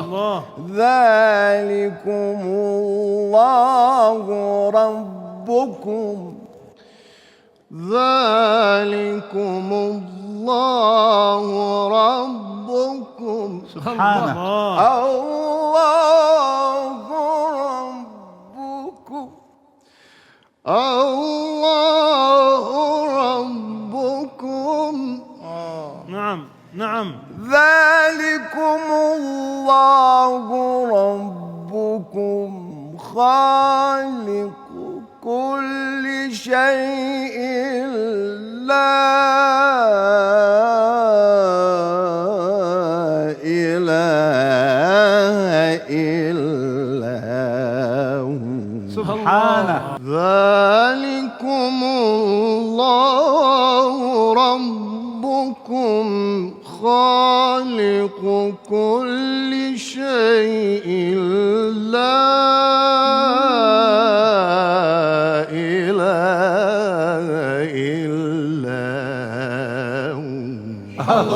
الله. ذلكم الله ربكم ذلكم الله ربكم سبحانه. الله ربكم الله ربكم. نعم نعم. ذلكم الله ربكم خالق كل شيء لا إله إلا هو. سبحانه. ذلكم الله ربكم خالق كل شيء لا إله إلا هو.